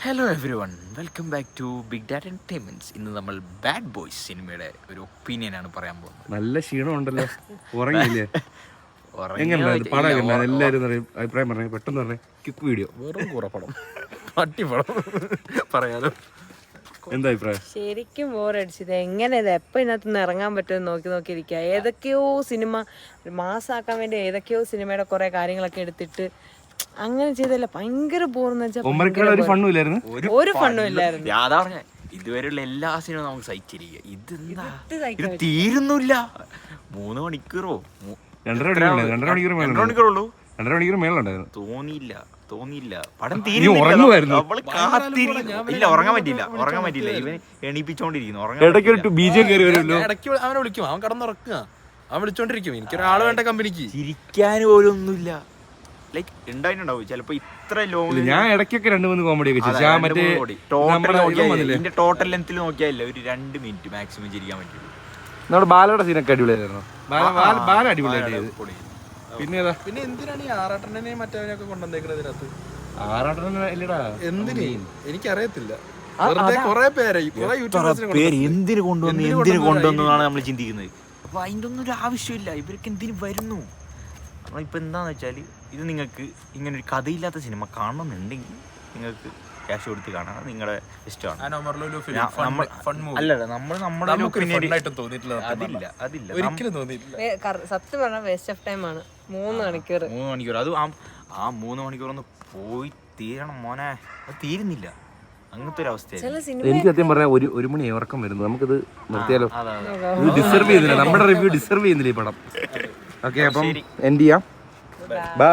Hello everyone, welcome back to big data entertainments. ഇന്ന് നമ്മൾ bad boys സിനിമയുടെ ഒരു ഒപ്പീനിയനാണ് പറയാൻ പോകുന്നത്. നല്ല ക്ഷീണമുണ്ടല്ലോ, ഉറങ്ങിയില്ലേ? ഉറങ്ങിയോ? പടം എല്ലാവരും അഭിപ്രായം പറഞ്ഞു, പെട്ടെന്ന് പറഞ്ഞേ. ക്വിക്ക് വീഡിയോ, വെറും കുറപ്പടം, പട്ടിപ്പടം പറയാലോ. എന്താ അഭിപ്രായം? ശരിക്കും ബോറടിച്ചത്. എങ്ങനെ ഇത് എപ്പോൾ ഇതിനകത്ത് നിന്ന് ഇറങ്ങാൻ പറ്റുമെന്ന് നോക്കിയിരിക്കുക. ഏതൊക്കെയോ സിനിമ മാസാക്കാൻ വേണ്ടി ഏതൊക്കെയോ സിനിമയുടെ കുറെ കാര്യങ്ങളൊക്കെ എടുത്തിട്ട് അങ്ങനെ ചെയ്തല്ല. ഭയങ്കര ബോറെന്ന് വെച്ചാൽ ഒരു ഫണ്ണും ഇല്ലായിരുന്നു, ഒരു ഫണ്ണും ഇല്ലായിരുന്നു. അതാ പറഞ്ഞ ഇതുവരെയുള്ള എല്ലാ സിനിമയും നമുക്ക് സഹിച്ചിരിക്കുക. ഇതെന്താ ഇത് തീരുന്നില്ല. 3 മണിക്കൂറോ 2.5 മണിക്കൂറുള്ളൂ. 2.5 മണിക്കൂർ മേളുണ്ടായിരുന്നു. തോന്നിയില്ല പടം തീരുന്നില്ല. അവള് ഇല്ല, ഉറങ്ങാൻ പറ്റില്ല. ഇവൻ എണീപ്പിച്ചോണ്ടിരിക്കുന്നു. ഇടയ്ക്ക് അവനെ വിളിക്കും, അവൻ കടന്നുറക്കുക, അവൻ വിളിച്ചോണ്ടിരിക്കും. എനിക്കൊരാള് വേണ്ട കമ്പനിക്ക്. ചിരിക്കാൻ പോലൊന്നുമില്ല. ലൈക്ക് ഉണ്ടായിട്ടുണ്ടാവും ചിലപ്പോ ഇത്ര ലോങ്. ഞാൻ ഇടയ്ക്കൊക്കെ 2-3 കോമഡി ഒക്കെ ഇതിന്റെ ടോട്ടൽ ലെങ്ത്തിൽ നോക്കിയാലേ ഒരു 2 മിനിറ്റ് മാക്സിമം ചിരിക്കാൻ പറ്റുള്ളൂ. നമ്മുടെ ബാലയുടെ സീനൊക്കെ അടിപൊളിയായിരുന്നു. ബാല അടിപൊളിയായിട്ട്. പിന്നെ എന്തിനാണ് ഈ ആറാട്ടനെയും മറ്റവനെയൊക്കെ കൊണ്ടുവന്നേക്കുന്നത് ഇതിനകത്ത്? എന്തിന് എനിക്കറിയത്തില്ല. എന്തിനു കൊണ്ടുവന്നാണ് നമ്മൾ ചിന്തിക്കുന്നത്. അപ്പൊ അതിൻ്റെ ഒന്നും ഒരു ആവശ്യമില്ല. ഇവർക്ക് എന്തിനു വരുന്നു? ഇപ്പൊ എന്താന്ന് വെച്ചാല്, ഇത് നിങ്ങൾക്ക് ഇങ്ങനെ ഒരു കഥയില്ലാത്ത സിനിമ കാണണമെന്നുണ്ടെങ്കിൽ നിങ്ങൾക്ക് ക്യാഷ് കൊടുത്ത് കാണാം. നിങ്ങളുടെ ഇഷ്ടമാണ്. അല്ലല്ല, സത്യം പറഞ്ഞാൽ വേസ്റ്റ് ഓഫ് ടൈം ആണ് 3 മണിക്കൂർ. 3 മണിക്കൂർ അത് ആ 3 മണിക്കൂർ ഒന്ന് പോയി തീരണം മോനെ. അത് തീരുന്നില്ല. അങ്ങനത്തെ ഒരു അവസ്ഥയാണ്. എനിക്ക് സത്യം പറഞ്ഞാൽ 1 മണി ഉറക്കം വരുന്നു. നമുക്കിത് നിർത്തിയാലോ? ഇത് ഡിസർവ് ചെയ്യുന്നില്ല, നമ്മുടെ റിവ്യൂ ഡിസർവ് ചെയ്യുന്നില്ല ഈ പടം. ഓക്കെ, അപ്പം എൻഡ് ചെയ്യാം. ബൈ.